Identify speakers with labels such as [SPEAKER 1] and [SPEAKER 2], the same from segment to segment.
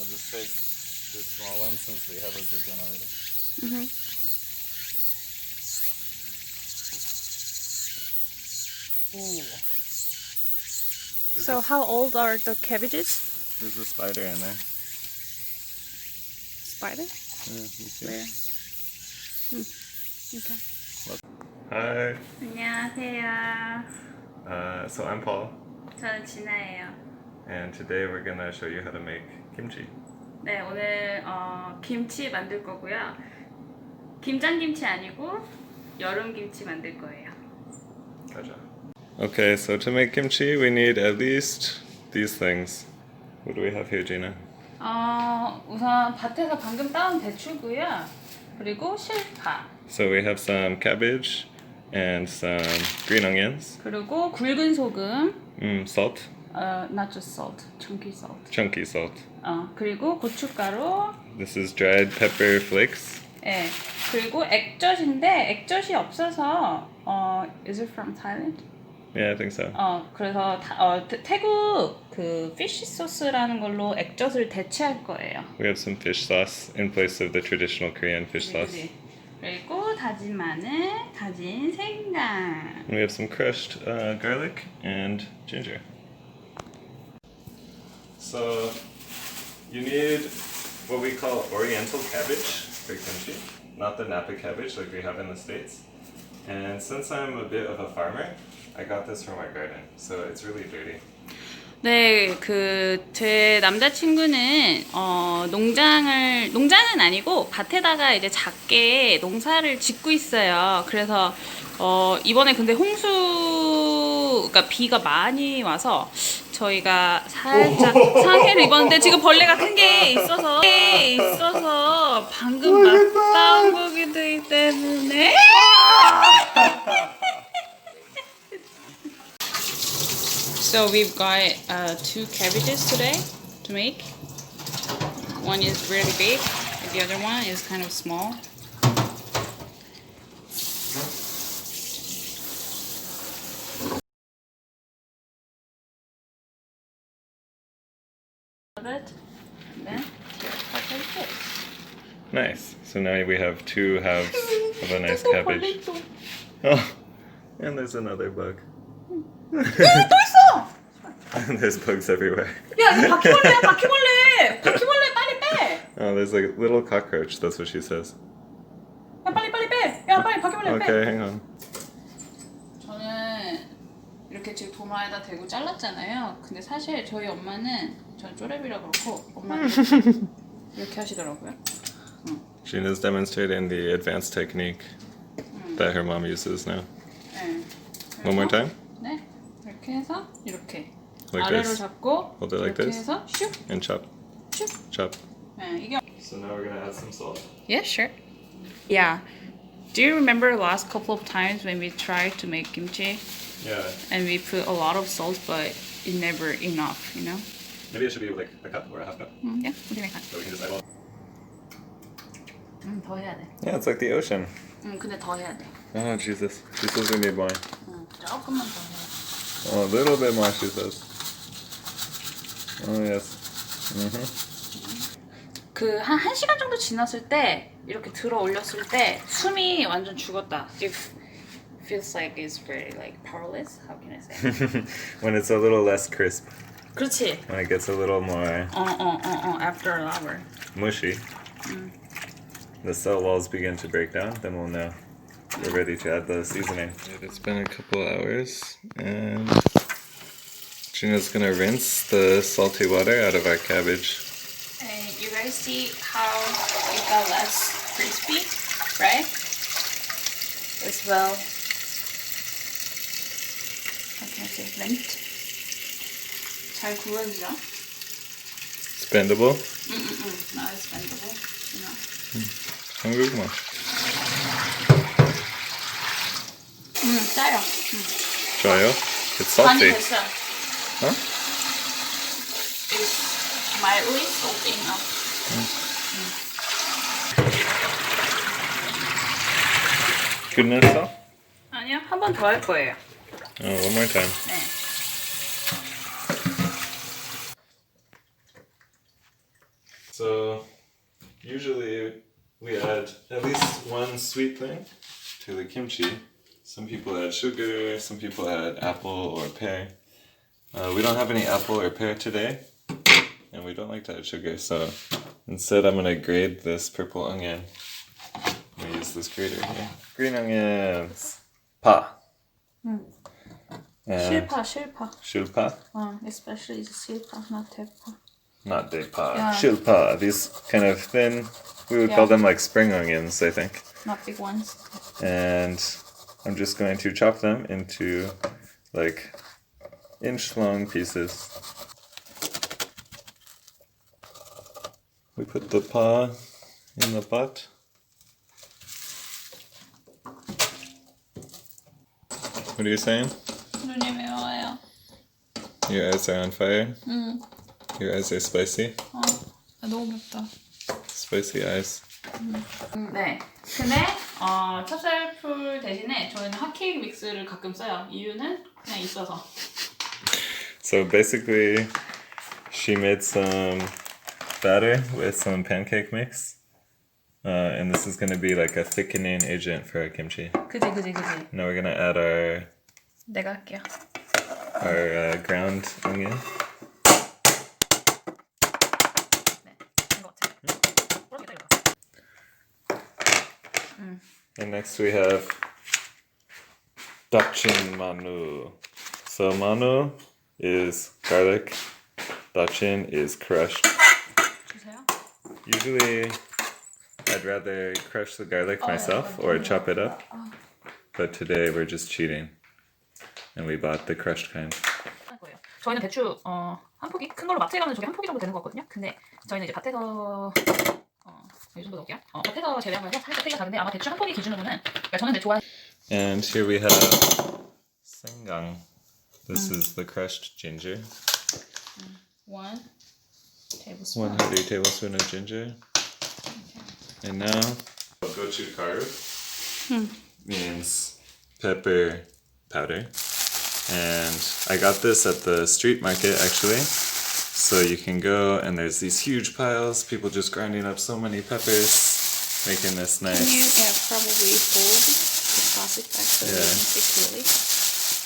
[SPEAKER 1] I'll just take this small one since we have a big one already. Ooh.
[SPEAKER 2] So how old are the cabbages?
[SPEAKER 1] There's a spider in there.
[SPEAKER 2] Spider?
[SPEAKER 1] Yeah, you see?
[SPEAKER 2] Where? Okay.
[SPEAKER 1] Hi.
[SPEAKER 2] 안녕하세요.
[SPEAKER 1] So I'm Paul,
[SPEAKER 2] 저는 진아예요.
[SPEAKER 1] and today we're gonna show you how to make kimchi.
[SPEAKER 2] 네, 오늘 김치 만들 거고요. 김장김치 아니고 여름김치 만들 거예요.
[SPEAKER 1] Gotcha. Okay, so to make kimchi, we need at least these things. What do we have here, Gina?
[SPEAKER 2] 우선 밭에서 방금 따온 배추고요. 그리고 실파.
[SPEAKER 1] So we have some cabbage and some green onions.
[SPEAKER 2] 그리고 굵은 소금.
[SPEAKER 1] Salt.
[SPEAKER 2] Not just salt, chunky salt.
[SPEAKER 1] Chunky salt.
[SPEAKER 2] 그리고 고춧가루.
[SPEAKER 1] This is dried pepper flakes.
[SPEAKER 2] 네. 그리고 액젓인데 액젓이 없어서 is it from Thailand?
[SPEAKER 1] Yeah, I think so.
[SPEAKER 2] 그래서 태국 그 fish sauce라는 걸로 액젓을 대체할 거예요.
[SPEAKER 1] We have some fish sauce in place of the traditional Korean fish sauce.
[SPEAKER 2] 그치? 그리고 다진 마늘, 다진 생강.
[SPEAKER 1] And we have some crushed garlic and ginger. So you need what we call oriental cabbage for kimchi, not the Napa cabbage like we have in the States. And since I'm a bit of a farmer, I got this from our garden, so it's really dirty.
[SPEAKER 2] 네, 제 남자친구는 농장은 아니고 밭에다가 이제 작게 농사를 짓고 있어요. 그래서 이번에 근데 그러니까 비가 많이 와서 저희가 살짝 상해를 입었는데 지금 벌레가 큰 게 있어서 방금 맞닿은 거기 때문에. So we've got 2 cabbages today to make. One is really big, and the other one is kind of small. And then tear apart like this.
[SPEAKER 1] Nice. So now we have 2 halves of a nice cabbage. Oh, and there's another bug.
[SPEAKER 2] 또 있어!
[SPEAKER 1] There's bugs everywhere.
[SPEAKER 2] 야, 이거 바퀴벌레야, 바퀴벌레! 바퀴벌레 빨리 빼!
[SPEAKER 1] Oh, there's a little cockroach. That's what she says.
[SPEAKER 2] 야, 빨리 빼! 야, 빨리 바퀴벌레 빼!
[SPEAKER 1] Okay, hang on.
[SPEAKER 2] 저는 이렇게 지금 도마에다 대고 잘랐잖아요. 근데 사실 저희 엄마는 전 쪼렙이라 그렇고 엄마는 이렇게 하시더라고요.
[SPEAKER 1] Gina's demonstrating the advanced technique that her mom uses now.
[SPEAKER 2] 네.
[SPEAKER 1] One more time?
[SPEAKER 2] 네. 이렇게 해서 이렇게
[SPEAKER 1] Like
[SPEAKER 2] 아래로
[SPEAKER 1] this?
[SPEAKER 2] 잡고
[SPEAKER 1] Hold it like
[SPEAKER 2] 이렇게
[SPEAKER 1] this?
[SPEAKER 2] 해서 슉!
[SPEAKER 1] And chop.
[SPEAKER 2] 슉!
[SPEAKER 1] Chop.
[SPEAKER 2] 네, 이게
[SPEAKER 1] So now we're gonna add some salt.
[SPEAKER 2] Yeah, sure. Yeah. Do you remember the last couple of times when we tried to make kimchi
[SPEAKER 1] Yeah.
[SPEAKER 2] and we put a lot of salt but it never enough, you know?
[SPEAKER 1] Maybe it should be like a cup or a half cup.
[SPEAKER 2] Yeah, 우리 간.
[SPEAKER 1] So we can just eyeball.
[SPEAKER 2] 더 해야 돼.
[SPEAKER 1] Yeah, it's like the ocean.
[SPEAKER 2] 근데 더 해야 돼.
[SPEAKER 1] Oh, Jesus. She says we need more.
[SPEAKER 2] 조금만 더 해야 돼.
[SPEAKER 1] Oh, a little bit more, she says. Oh, yes.
[SPEAKER 2] 한 1시간 정도 지났을 때 이렇게 들어 올렸을 때 숨이 완전 죽었다. It feels like it's very like powerless. How can I say?
[SPEAKER 1] When it's a little less crisp.
[SPEAKER 2] 그렇지.
[SPEAKER 1] When it gets a little more
[SPEAKER 2] After an hour.
[SPEAKER 1] mushy. The cell walls begin to break down, then we'll know we're ready to add the seasoning. It's been a couple hours, and Gina's gonna rinse the salty water out of our cabbage.
[SPEAKER 2] And you guys see how it got less crispy, right? As well. How can I say? Lent. 잘 구워지죠?
[SPEAKER 1] It's bendable.
[SPEAKER 2] Not as bendable, you know.
[SPEAKER 1] 한국말.
[SPEAKER 2] 짜요.
[SPEAKER 1] 좋아요. It's
[SPEAKER 2] 많이
[SPEAKER 1] salty.
[SPEAKER 2] 됐어.
[SPEAKER 1] Huh?
[SPEAKER 2] It's mildly salty enough.
[SPEAKER 1] Goodness,
[SPEAKER 2] 아니요, 한 번 더 할 거예요.
[SPEAKER 1] Oh, one more time.
[SPEAKER 2] 네.
[SPEAKER 1] So usually we add at least one sweet thing to the kimchi. Some people add sugar, some people add apple or pear. We don't have any apple or pear today, and we don't like to add sugar, so instead I'm gonna grate this purple onion. I'm gonna use this grater here. Green onions. Pa. And
[SPEAKER 2] 실파.
[SPEAKER 1] shilpa.
[SPEAKER 2] Especially the 실파, not 대파.
[SPEAKER 1] Not depa.
[SPEAKER 2] Yeah.
[SPEAKER 1] Shilpa. These kind of thin, we would call them like spring onions, I think.
[SPEAKER 2] Not big ones.
[SPEAKER 1] And I'm just going to chop them into like inch-long pieces. We put the pa in the pot. What are you saying?
[SPEAKER 2] 눈이 매워요.
[SPEAKER 1] Your eyes are on fire? Your eyes are spicy?
[SPEAKER 2] 너무 맵다.
[SPEAKER 1] Spicy eyes.
[SPEAKER 2] 네. 근데 찹쌀풀 대신에 저희는 핫케이크 믹스를 가끔 써요. 이유는 그냥 있어서.
[SPEAKER 1] So basically, she made some batter with some pancake mix. And this is going to be like a thickening agent for our kimchi.
[SPEAKER 2] 그지.
[SPEAKER 1] Now we're going to add our
[SPEAKER 2] 내가 할게요.
[SPEAKER 1] ground onion. And next we have dachin manu. So manu is garlic, dachin is crushed.
[SPEAKER 2] 주세요.
[SPEAKER 1] Usually I'd rather crush the garlic myself or chop it up, but today we're just cheating and we bought the crushed kind.
[SPEAKER 2] 저희는 배추 한 포기? 큰 걸로 마트에 가면 저게 한 포기 정도 되는 거 같거든요. 근데 저희는 이제 밭에서 이 정도 넣을게요. 밭에서 재배한 거라서 살짝 크기가 다른데 아마 배추 한 포기 기준으로는 그러니까 저는 좋아.
[SPEAKER 1] And here we have senggang. This is the crushed ginger.
[SPEAKER 2] 1 tablespoon.
[SPEAKER 1] 1 heavy tablespoon of ginger. And now gochugaru means pepper powder. And I got this at the street market actually. So you can go and there's these huge piles, people just grinding up so many peppers, making this nice.
[SPEAKER 2] Can you probably fold the plastic back so you can see clearly?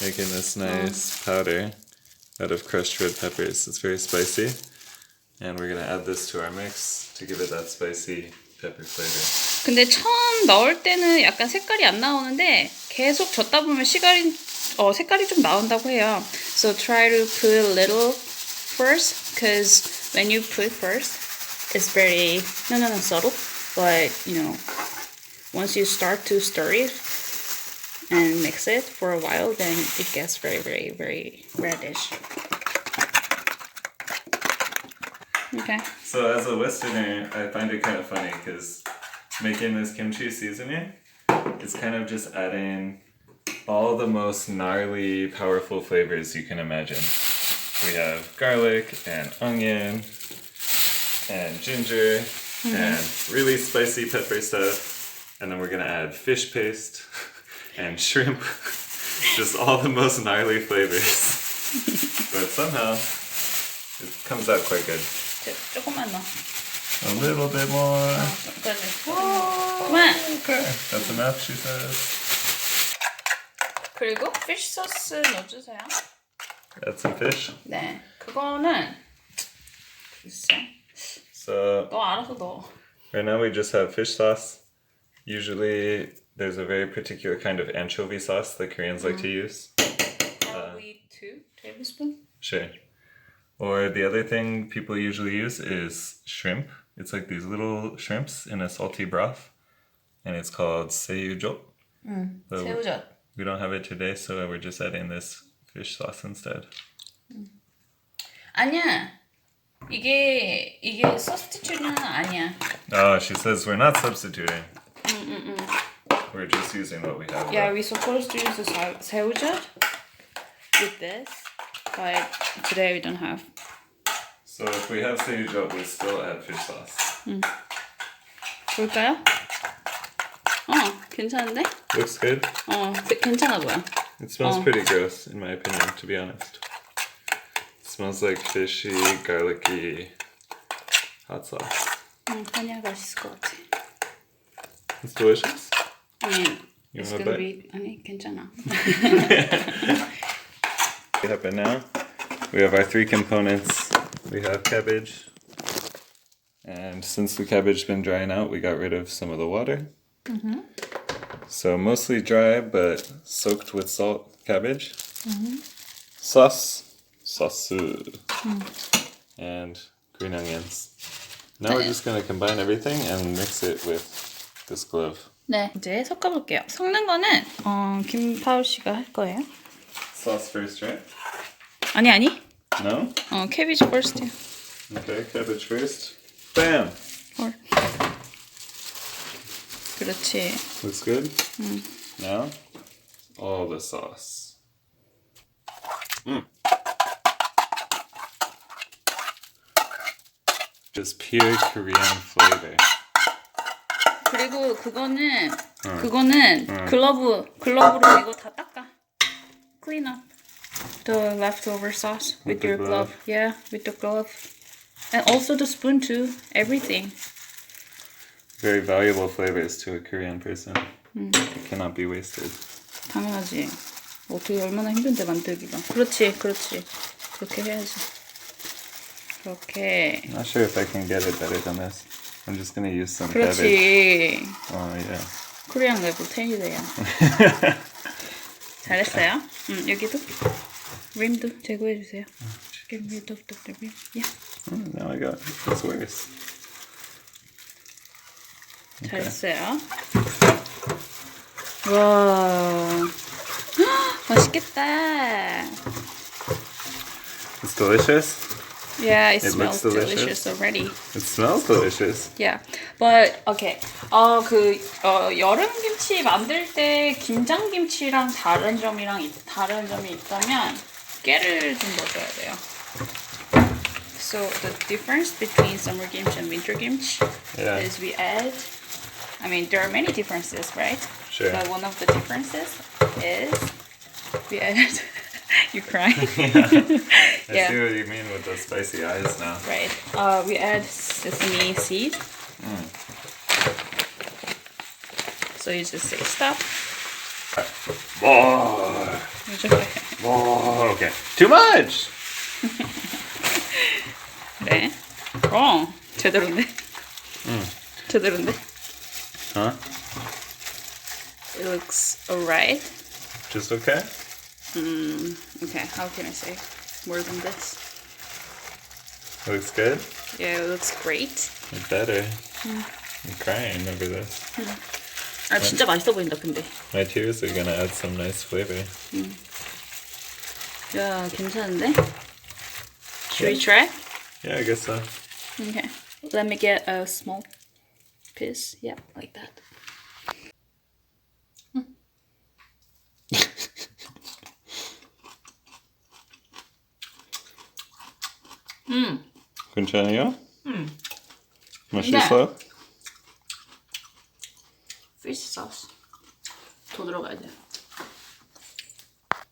[SPEAKER 1] Making this nice powder out of crushed red peppers. It's very spicy. And we're gonna add this to our mix to give it that spicy pepper flavor.
[SPEAKER 2] 근데 처음 넣을 때는 약간 색깔이 안 나오는데 계속 젓다 보면 색깔이 좀 나온다고 해요. So try to put a little first, because when you put first, it's very subtle. But once you start to stir it and mix it for a while, then it gets very, very, very reddish. Okay.
[SPEAKER 1] So as a Westerner, I find it kind of funny because making this kimchi seasoning, it's kind of just adding all the most gnarly, powerful flavors you can imagine. We have garlic and onion and ginger and really spicy pepper stuff. And then we're gonna add fish paste and shrimp. Just all the most gnarly flavors. But somehow, it comes out quite good.
[SPEAKER 2] 조금만 넣어.
[SPEAKER 1] A little bit more.
[SPEAKER 2] 그만.
[SPEAKER 1] Okay, that's enough, she says.
[SPEAKER 2] 그리고 fish sauce 넣어주세요.
[SPEAKER 1] Add some fish.
[SPEAKER 2] 네, 그거는 글쎄.
[SPEAKER 1] So
[SPEAKER 2] 너 알아서 넣어.
[SPEAKER 1] right now we just have fish sauce. Usually there's a very particular kind of anchovy sauce that Koreans like to use.
[SPEAKER 2] Probably 2 tablespoons.
[SPEAKER 1] Sure. Or the other thing people usually use is shrimp. It's like these little shrimps in a salty broth. And it's called seiyujo.
[SPEAKER 2] 새우젓.
[SPEAKER 1] We don't have it today, so we're just adding this fish sauce instead.
[SPEAKER 2] 아니야. 이게 substitute는 아니야.
[SPEAKER 1] Oh, she says we're not substituting. We're just using what we have.
[SPEAKER 2] Yeah, we're supposed to use the 새우젓 with this, but today we don't have.
[SPEAKER 1] So if we have seiyujo, we still add fish sauce.
[SPEAKER 2] 볼까요? 괜찮은데?
[SPEAKER 1] Looks good.
[SPEAKER 2] 괜찮아 보여.
[SPEAKER 1] It smells pretty gross, in my opinion, to be honest. It smells like fishy, garlicky hot sauce.
[SPEAKER 2] 아니야, 맛있을 것 같아.
[SPEAKER 1] It's delicious.
[SPEAKER 2] 아니,
[SPEAKER 1] You
[SPEAKER 2] it's
[SPEAKER 1] want a
[SPEAKER 2] gonna
[SPEAKER 1] bite?
[SPEAKER 2] be... 아니, 괜찮아.
[SPEAKER 1] Up and now we have our three components. We have cabbage, and since the cabbage has been drying out, we got rid of some of the water. So mostly dry, but soaked with salt cabbage. Sauce, and green onions. Now we're just gonna combine everything and mix it with this glove.
[SPEAKER 2] 네, 이제 섞어볼게요. 섞는 거는 김파우 씨가 할 거예요.
[SPEAKER 1] Sauce first, right?
[SPEAKER 2] 아니.
[SPEAKER 1] No?
[SPEAKER 2] cabbage first.
[SPEAKER 1] Okay, cabbage first. Bam!
[SPEAKER 2] 헐. 그렇지.
[SPEAKER 1] Looks good. Now, all the sauce. Just pure Korean flavor.
[SPEAKER 2] 그리고 그거는 글러브로 이거 다 닦아. Clean up the leftover sauce with
[SPEAKER 1] the
[SPEAKER 2] your glove. Yeah, with the glove. And also the spoon too. Everything.
[SPEAKER 1] Very valuable flavors to a Korean person. It cannot be wasted.
[SPEAKER 2] 당연하지. 어떻게 얼마나 힘든데 만들기가. 그렇지. 그렇게 해야지. 그렇게.
[SPEAKER 1] Not sure if I can get it better than this. I'm just gonna use some cabbage.
[SPEAKER 2] 그렇지.
[SPEAKER 1] Oh yeah.
[SPEAKER 2] 코리안 레벨 10이래요. 잘했어요. 여기도 림도 제거해주세요. Get rid of the rim. Yeah.
[SPEAKER 1] Now I got it. It's worse.
[SPEAKER 2] 잘했어요. 와, 맛있겠다.
[SPEAKER 1] It's delicious.
[SPEAKER 2] Yeah, it
[SPEAKER 1] looks
[SPEAKER 2] smells
[SPEAKER 1] delicious.
[SPEAKER 2] delicious already.
[SPEAKER 1] It smells delicious.
[SPEAKER 2] Yeah, but okay. 여름 김치 만들 때 김장 김치랑 다른 점이 있다면 깨를 좀 넣어줘야 돼요. So the difference between summer kimchi and winter kimchi is we add. I mean, there are many differences, right?
[SPEAKER 1] Sure.
[SPEAKER 2] But one of the differences is we add. You crying?
[SPEAKER 1] I see what you mean with the spicy eyes now.
[SPEAKER 2] Right. We add sesame seed. So you just say stop.
[SPEAKER 1] More. Okay. Too much.
[SPEAKER 2] 그래. 제대로인데. 제대로인데.
[SPEAKER 1] Huh?
[SPEAKER 2] It looks alright.
[SPEAKER 1] Just okay?
[SPEAKER 2] Okay, how can I say more than this?
[SPEAKER 1] Looks good?
[SPEAKER 2] Yeah, it looks great.
[SPEAKER 1] It better. I'm crying over this.
[SPEAKER 2] 아, 진짜 맛있어 보인다, 근데.
[SPEAKER 1] My tears are gonna add some nice flavor.
[SPEAKER 2] 야, 괜찮은데? Should we try?
[SPEAKER 1] Yeah, I guess so.
[SPEAKER 2] Okay. Let me get a small piece. Yeah, like that.
[SPEAKER 1] 괜찮아요? 맛있어?
[SPEAKER 2] Fish sauce. 더 들어가야 돼.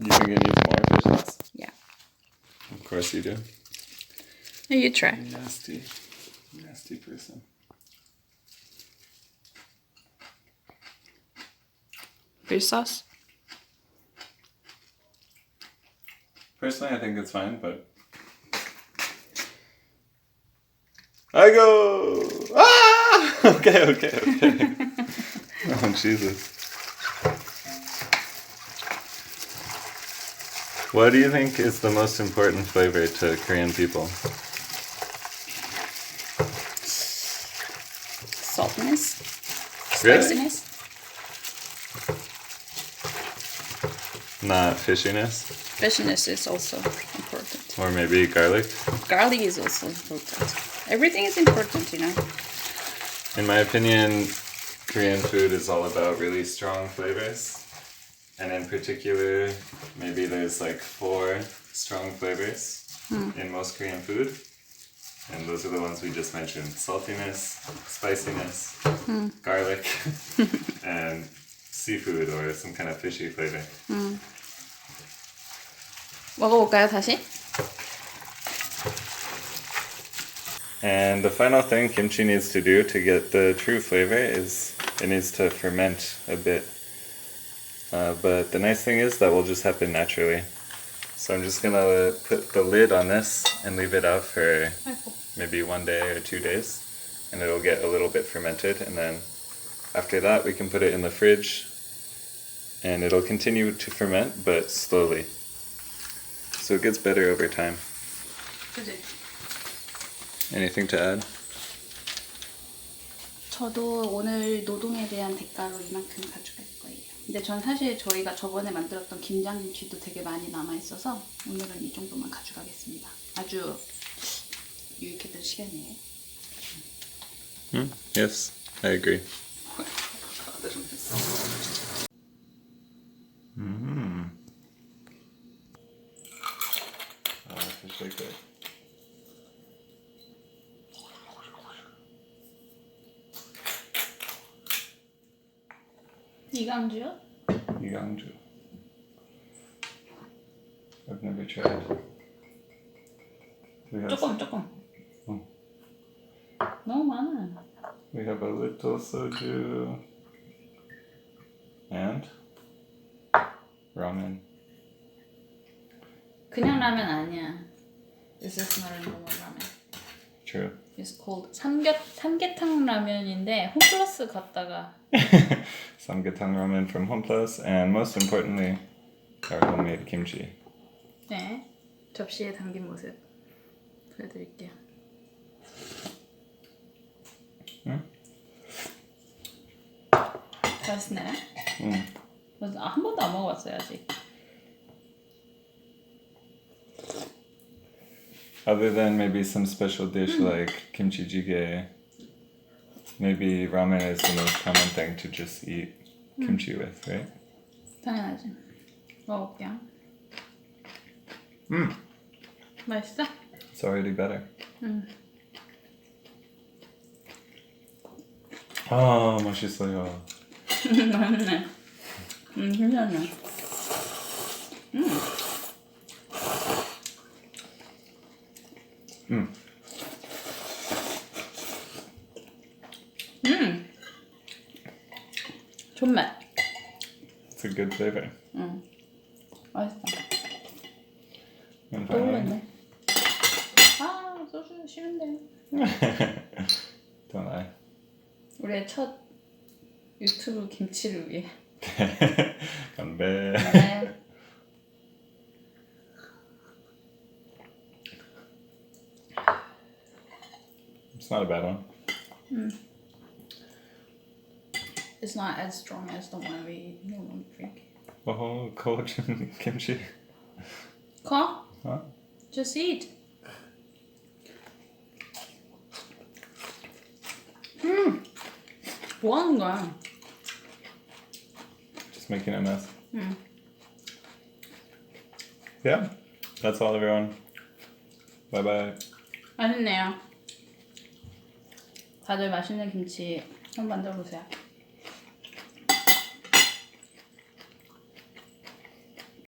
[SPEAKER 1] You think it needs more fish sauce?
[SPEAKER 2] Yeah.
[SPEAKER 1] Of course you do.
[SPEAKER 2] You try.
[SPEAKER 1] Nasty person.
[SPEAKER 2] Fish sauce?
[SPEAKER 1] Personally, I think it's fine, but I go. Ah! Okay. Oh Jesus! What do you think is the most important flavor to Korean people?
[SPEAKER 2] Saltiness?
[SPEAKER 1] Really?
[SPEAKER 2] Spiciness?
[SPEAKER 1] Not fishiness,
[SPEAKER 2] Fishiness is also important.
[SPEAKER 1] or maybe garlic.
[SPEAKER 2] Garlic is also important. Everything is important, you know.
[SPEAKER 1] In my opinion, Korean food is all about really strong flavors. And in particular, maybe there's like 4 strong flavors in most Korean food. And those are the ones we just mentioned. Saltiness, spiciness, garlic, and seafood or some kind of fishy flavor.
[SPEAKER 2] 먹어볼까요, 다시?
[SPEAKER 1] And the final thing kimchi needs to do to get the true flavor is it needs to ferment a bit. But the nice thing is that will just happen naturally. So I'm just gonna put the lid on this and leave it out for maybe 1 day or 2 days, and it'll get a little bit fermented, and then after that we can put it in the fridge and it'll continue to ferment but slowly. So it gets better over time.
[SPEAKER 2] 그지?
[SPEAKER 1] Anything to add?
[SPEAKER 2] 저도 오늘 노동에 대한 대가로 이만큼 가져갈 거예요. 근데 전 사실 저희가 저번에 만들었던 김장김치도 되게 많이 남아있어서 오늘은 이 정도만 가져가겠습니다. 아주 유익했던 시간이에요.
[SPEAKER 1] Yes, I agree. That's really good.
[SPEAKER 2] 이강주요?
[SPEAKER 1] Yangju. I've never tried. We have,
[SPEAKER 2] 조금. 너무 많아.
[SPEAKER 1] we have a little soju and ramen.
[SPEAKER 2] 그냥 라면 아니야. This is not a normal ramen.
[SPEAKER 1] True.
[SPEAKER 2] It's called 삼계탕 라면인데 홈플러스 갔다가
[SPEAKER 1] Samgyetang ramen from Homeplus, and most importantly, our homemade kimchi.
[SPEAKER 2] 네 접시에 담긴 모습 보여드릴게요. 맛있네. 한 번도 안 먹어봤어요 아직.
[SPEAKER 1] Other than maybe some special dish like kimchi jjigae, maybe ramen is the most common thing to just eat kimchi with, right?
[SPEAKER 2] 당연하지. 먹어볼게요. 맛있어?
[SPEAKER 1] It's already better. 아, 맛있어요.
[SPEAKER 2] 맛있네. 괜찮네. 존맛.
[SPEAKER 1] It's a good flavor.
[SPEAKER 2] 맛있다.
[SPEAKER 1] And
[SPEAKER 2] 또
[SPEAKER 1] finally,
[SPEAKER 2] 올렸네. 아 소주 싫은데.
[SPEAKER 1] don't I?
[SPEAKER 2] 우리의 첫 유튜브 김치를 위해.
[SPEAKER 1] 건배.
[SPEAKER 2] 네.
[SPEAKER 1] It's not a bad one.
[SPEAKER 2] It's not as strong as the one we normally drink.
[SPEAKER 1] Oh, collagen kimchi.
[SPEAKER 2] 커?
[SPEAKER 1] Huh?
[SPEAKER 2] Just eat. 뭐 하는 거야?
[SPEAKER 1] Just making a mess. Yeah, that's all, everyone. Bye bye.
[SPEAKER 2] 맛있네요. 다들 맛있는 김치 한번 만들어 보세요.